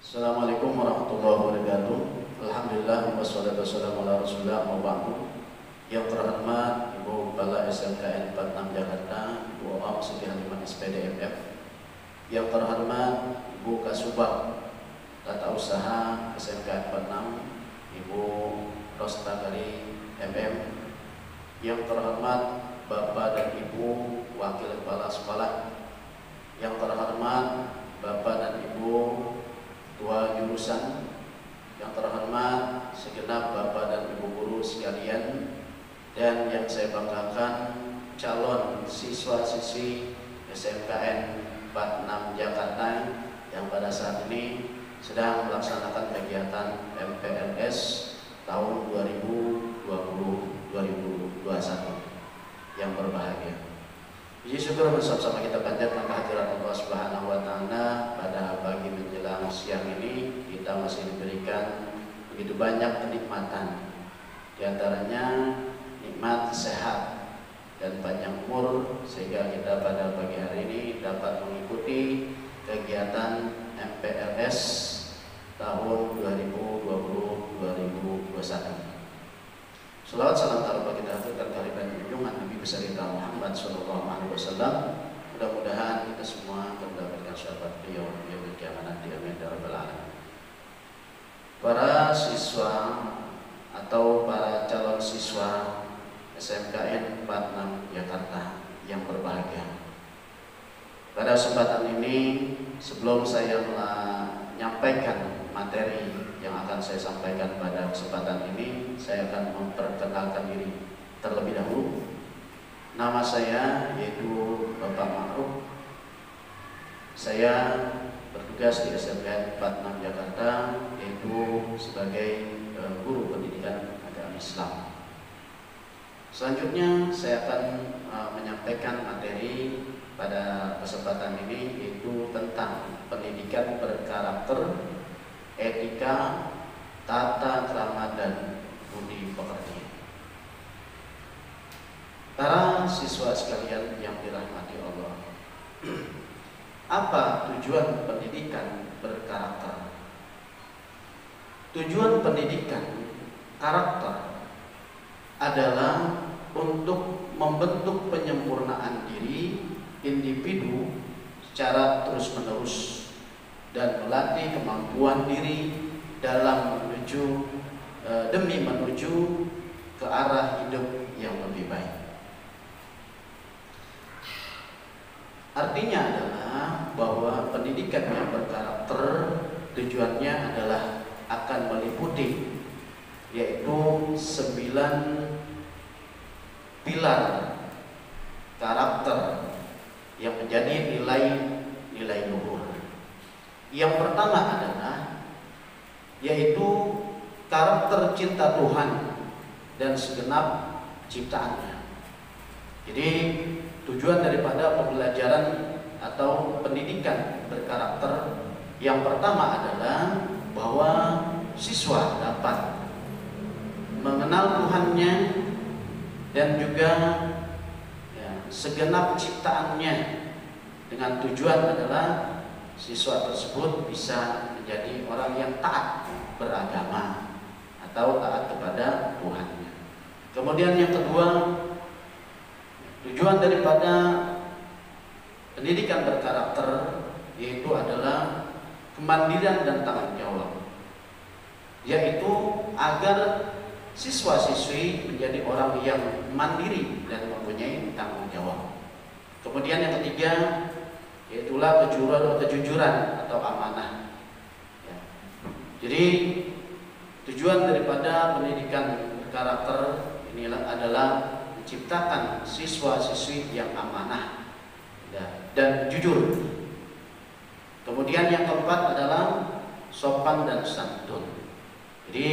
Assalamualaikum warahmatullahi wabarakatuh. Alhamdulillah wassalatu wassalamu ala Rasulillah wa ba'du. Yang terhormat Ibu Kepala SMKN 46 Jakarta, Ibu Om Siti Halimah SPDMF. Yang terhormat Ibu Kasubag Tata Usaha SMKN 46, Ibu Rostagari MM. Yang terhormat Bapak dan Ibu Wakil Kepala Sekolah. Yang terhormat Bapak dan Ibu Ketua Jurusan, yang terhormat segenap Bapak dan Ibu guru sekalian, dan yang saya banggakan calon siswa-siswi SMKN 46 Jakarta yang pada saat ini sedang melaksanakan kegiatan MPLS tahun 2020-2021 yang berbahagia. Puji syukur bersama-sama kita panjatkan kehadirat Allah Subhanahu wa Ta'ala. Pada pagi menjelang siang ini kita masih diberikan begitu banyak kenikmatan, di antaranya nikmat sehat dan panjang umur, sehingga kita pada pagi hari ini dapat mengikuti kegiatan MPLS tahun 2020-2021. Salawat salam taruh kita aturkan kehadiran junjungan Nabi besar kita Muhammad sallallahu alaihi wasallam. Mudah-mudahan kita semua akan mendapatkan syafaat beliau di yaumil qiyamah nanti, amin ya rabbal alamin. Para siswa atau para calon siswa SMKN 46 Jakarta yang berbahagia. Pada kesempatan ini, sebelum saya menyampaikan materi yang akan saya sampaikan pada kesempatan ini, saya akan memperkenalkan diri terlebih dahulu. Nama saya yaitu Bapak Ma'ruf. Saya bertugas di SMKN 46 Jakarta, yaitu sebagai guru pendidikan agama Islam. Selanjutnya saya akan menyampaikan materi pada kesempatan ini, yaitu tentang pendidikan berkarakter, etika, tata krama dan budi pekerti. Para siswa sekalian yang dirahmati Allah, apa tujuan pendidikan berkarakter? Tujuan pendidikan karakter adalah untuk membentuk penyempurnaan diri individu secara terus-menerus dan melatih kemampuan diri dalam demi menuju ke arah hidup yang lebih baik. Artinya adalah bahwa pendidikan yang berkarakter tujuannya adalah akan meliputi yaitu 9 pilar karakter yang menjadi nilai luhur. Yang pertama adalah yaitu karakter cinta Tuhan dan segenap ciptaannya. Jadi tujuan daripada pembelajaran atau pendidikan berkarakter yang pertama adalah bahwa siswa dapat mengenal Tuhannya dan juga segenap ciptaannya, dengan tujuan adalah siswa tersebut bisa menjadi orang yang taat beragama atau taat kepada Tuhannya. Kemudian yang kedua, tujuan daripada pendidikan berkarakter yaitu adalah kemandirian dan tanggung jawab, yaitu agar siswa-siswi menjadi orang yang mandiri dan mempunyai tanggung jawab. Kemudian yang ketiga, yaitulah kejujuran atau amanah. Jadi tujuan daripada pendidikan berkarakter inilah adalah menciptakan siswa-siswi yang amanah dan jujur. Kemudian yang keempat adalah sopan dan santun. Jadi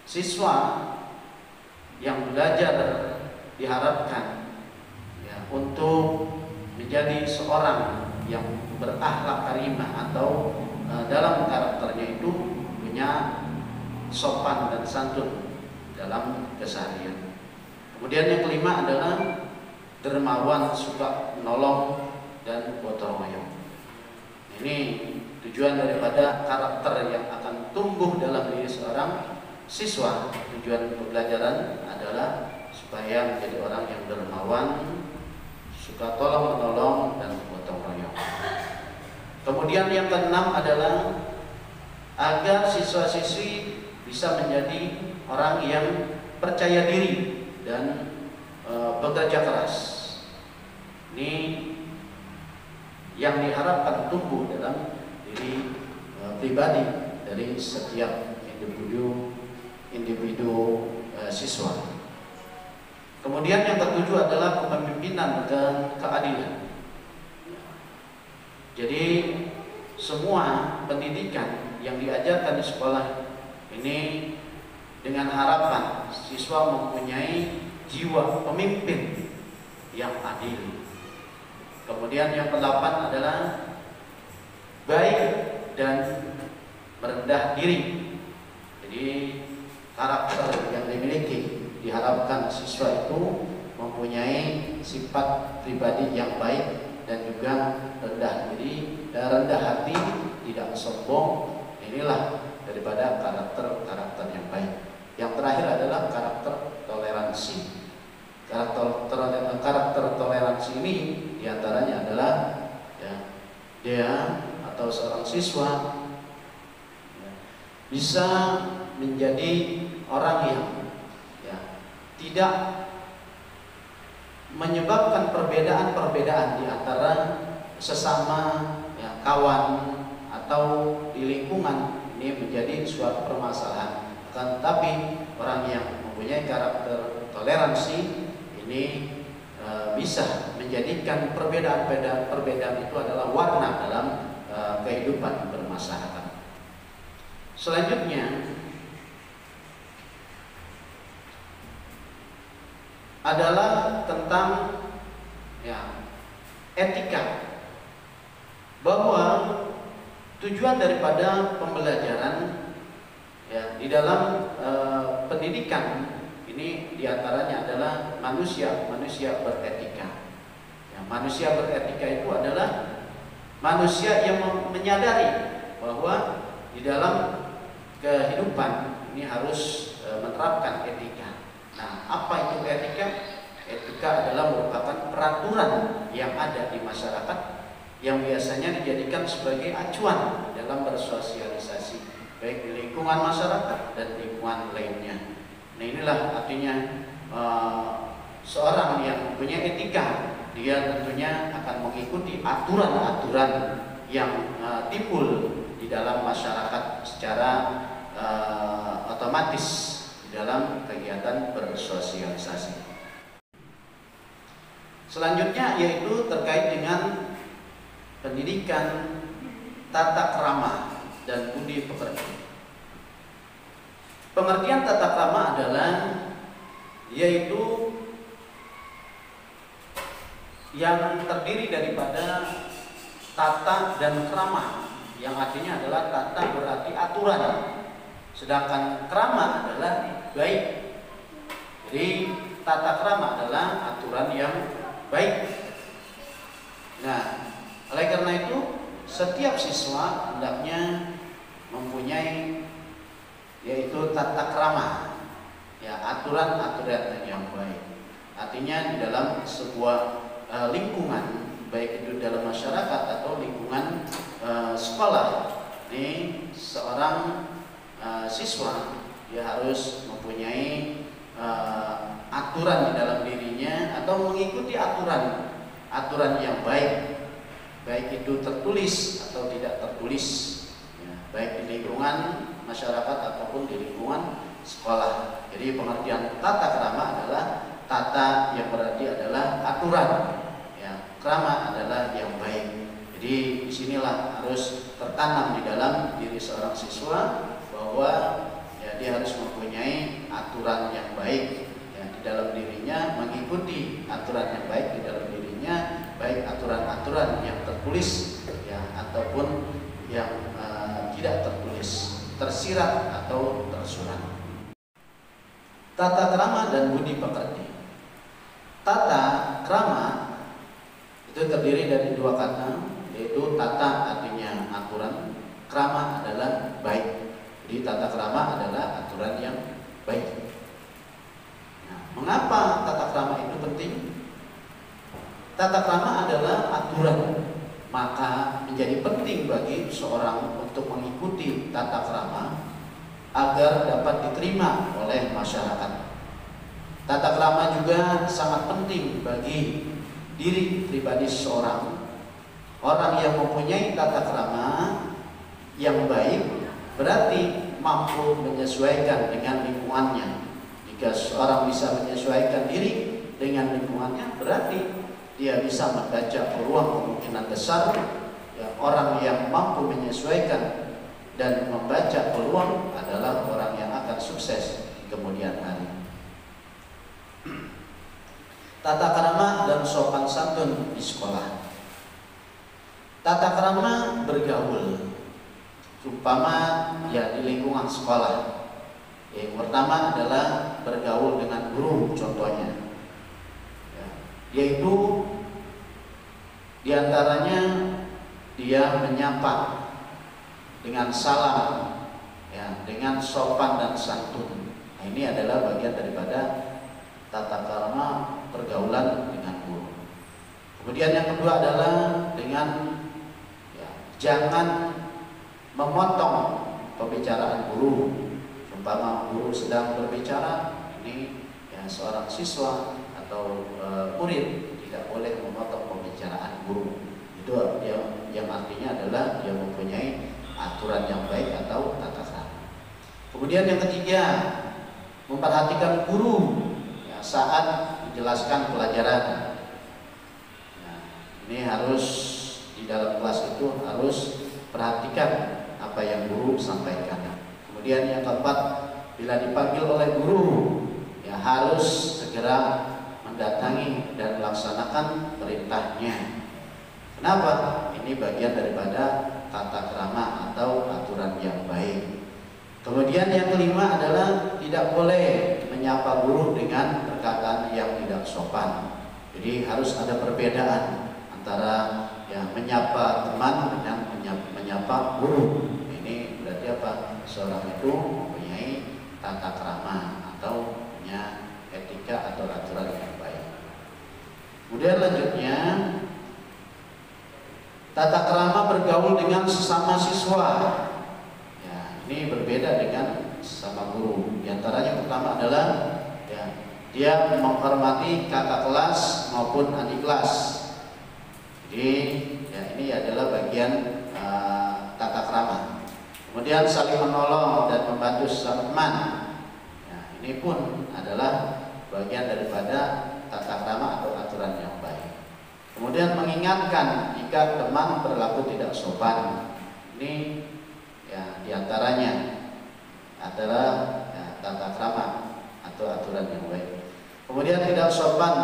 siswa yang belajar diharapkan untuk menjadi seorang yang berakhlak karimah atau dalam karakternya itu punya sopan dan santun dalam keseharian. Kemudian yang kelima adalah dermawan, suka menolong dan gotong royong. Ini tujuan daripada karakter yang akan tumbuh dalam diri seorang siswa, tujuan pembelajaran adalah supaya menjadi orang yang dermawan, suka tolong menolong dan gotong royong. Kemudian yang keenam adalah agar siswa-siswi bisa menjadi orang yang percaya diri dan bekerja keras. Ini yang diharapkan tumbuh dalam diri pribadi dari setiap individu siswa. Kemudian yang ketujuh adalah kepemimpinan dan keadilan. Jadi semua pendidikan yang diajarkan di sekolah ini dengan harapan siswa mempunyai jiwa pemimpin yang adil. Kemudian yang kedelapan adalah baik dan merendah diri. Jadi karakter yang dimiliki diharapkan siswa itu mempunyai sifat pribadi yang baik dan juga rendah diri dan rendah hati, tidak sombong. Inilah daripada karakter yang baik. Yang terakhir adalah karakter toleransi. Karakter toleransi ini diantaranya adalah dia atau seorang siswa bisa menjadi orang yang tidak menyebabkan perbedaan-perbedaan di antara sesama kawan atau di lingkungan ini menjadi suatu permasalahan. Tetapi orang yang mempunyai karakter toleransi ini bisa menjadikan perbedaan itu adalah warna dalam kehidupan bermasyarakat. Selanjutnya adalah tentang etika, bahwa tujuan daripada pembelajaran di dalam pendidikan ini diantaranya adalah manusia beretika. Manusia beretika itu adalah manusia yang menyadari bahwa di dalam kehidupan ini harus menerapkan etika. Nah, apa itu etika? Etika adalah merupakan peraturan yang ada di masyarakat yang biasanya dijadikan sebagai acuan dalam bersosialisasi, baik di lingkungan masyarakat dan lingkungan lainnya. Nah, inilah artinya seorang yang mempunyai etika, dia tentunya akan mengikuti aturan-aturan yang timbul di dalam masyarakat secara otomatis di dalam kegiatan bersosialisasi. Selanjutnya yaitu terkait dengan pendidikan tata krama dan budi pekerti. Pengertian tata krama adalah yaitu yang terdiri daripada tata dan krama, yang artinya adalah tata berarti aturan, sedangkan krama adalah baik. Jadi tata krama adalah aturan yang baik. Nah, oleh karena itu setiap siswa hendaknya mempunyai yaitu tata krama, aturan-aturan yang baik. Artinya di dalam sebuah lingkungan, baik itu dalam masyarakat atau lingkungan sekolah, ini seorang siswa dia harus mempunyai aturan di dalam dirinya atau mengikuti aturan yang baik itu tertulis atau tidak tertulis, baik di lingkungan masyarakat ataupun di lingkungan sekolah. Jadi pengertian tata krama adalah tata yang berarti adalah aturan, krama adalah yang baik. Jadi disinilah harus tertanam di dalam diri seorang siswa bahwa dia harus mempunyai aturan yang baik di dalam dirinya, mengikuti aturan yang baik di dalam dirinya, baik aturan-aturan yang tertulis ataupun yang tidak tertulis, tersirat atau tersurat. Tata krama dan budi pekerti. Tata krama itu terdiri dari dua kata, yaitu tata artinya aturan krama adalah baik. Jadi tata krama adalah aturan yang baik. Nah, mengapa tata krama itu penting? Tata krama adalah aturan, maka menjadi penting bagi seorang untuk mengikuti tata krama agar dapat diterima oleh masyarakat. Tata krama juga sangat penting bagi diri pribadi seorang. Orang yang mempunyai tata krama yang baik berarti mampu menyesuaikan dengan lingkungannya. Jika seorang bisa menyesuaikan diri dengan lingkungannya, berarti dia bisa membaca peluang kemungkinan besar. Ya, orang yang mampu menyesuaikan dan membaca peluang adalah orang yang akan sukses di kemudian hari. Tata krama dan sopan santun di sekolah. Tata krama bergaul, umpama ya di lingkungan sekolah. Yang pertama adalah bergaul dengan guru, contohnya, ya, yaitu diantaranya dia menyapa dengan salam, ya, dengan sopan dan santun. Nah, ini adalah bagian daripada tata krama pergaulan dengan guru. Kemudian yang kedua adalah dengan jangan memotong pembicaraan guru. Umpama guru sedang berbicara, ini ya seorang siswa atau murid tidak boleh memotong pembicaraan guru. Itu yang artinya adalah dia mempunyai aturan yang baik atau tata krama. Kemudian yang ketiga, memperhatikan guru ya, saat menjelaskan pelajaran. Nah, ini harus di dalam kelas itu harus perhatikan apa yang guru sampaikan. Kemudian yang keempat, bila dipanggil oleh guru, ya harus segera mendatangi dan melaksanakan perintahnya. Kenapa? Ini bagian daripada tata krama atau aturan yang baik. Kemudian yang kelima adalah tidak boleh menyapa guru dengan perkataan yang tidak sopan. Jadi harus ada perbedaan antara ya menyapa teman dengan menyapa guru. Ini berarti apa? Seorang itu mempunyai tata krama atau punya etika atau aturan yang baik. Kemudian lanjutnya, tata krama bergaul dengan sesama siswa. Ya, ini berbeda dengan sesama guru. Di antaranya pertama adalah ya, dia menghormati kakak kelas maupun adik kelas. Jadi ya, ini adalah bagian tata krama. Kemudian saling menolong dan membantu sesama teman. Ya, ini pun adalah bagian daripada tata krama atau aturan yang baik. Kemudian mengingatkan jika teman berlaku tidak sopan. Ini ya diantaranya adalah ya, tata krama atau aturan yang baik. Kemudian tidak sopan,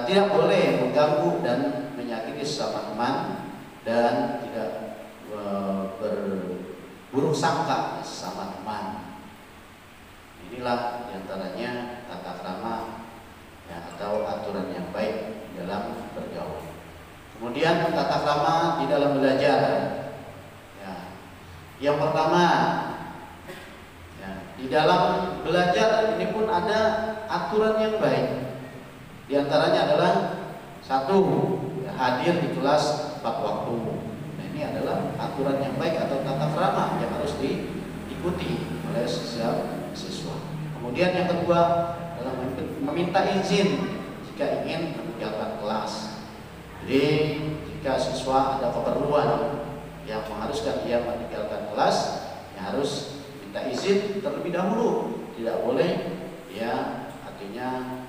tidak boleh mengganggu dan menyakiti sesama teman dan tidak berburuk sangka sesama teman. Inilah diantaranya tata krama ya, atau aturan yang baik dalam bergaul. Kemudian tata krama di dalam belajar. Ya, yang pertama, ya, di dalam belajar ini pun ada aturan yang baik. Di antaranya adalah satu, ya, hadir di kelas tepat waktu. Nah, ini adalah aturan yang baik atau tata krama yang harus diikuti oleh setiap siswa. Kemudian yang kedua adalah meminta izin jika ingin meninggalkan kelas. Jadi jika siswa ada keperluan yang mengharuskan dia meninggalkan kelas, ya harus minta izin terlebih dahulu. Tidak boleh ya artinya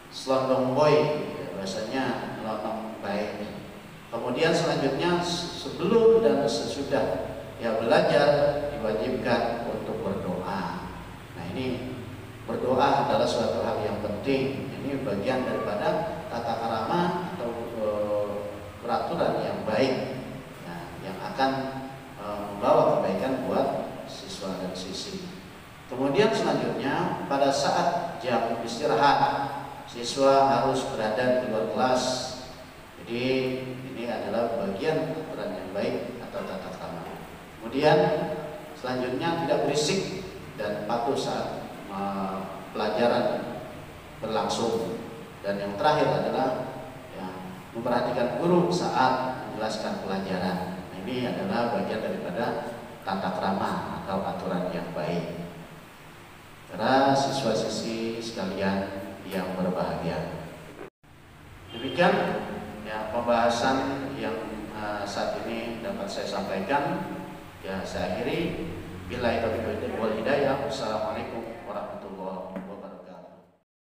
selondong boy, ya, bahasanya selondong baik. Kemudian selanjutnya sebelum dan sesudah ya belajar diwajibkan untuk berdoa. Nah, ini berdoa adalah suatu hal yang penting. Ini bagian daripada tata krama atau peraturan yang baik, nah, yang akan membawa kebaikan buat siswa dan siswi. Kemudian selanjutnya pada saat jam istirahat siswa harus berada di luar kelas. Jadi ini adalah bagian aturan Kemudian selanjutnya tidak berisik dan patuh saat pelajaran berlangsung. Dan yang terakhir adalah ya, memperhatikan guru saat menjelaskan pelajaran. Nah, ini adalah bagian daripada tata krama atau aturan yang baik. Para siswa-siswi sekalian yang berbahagia, demikian ya pembahasan yang saat ini dapat saya sampaikan. Ya, saya akhiri. Billahi taufiq wal hidayah. Wassalamualaikum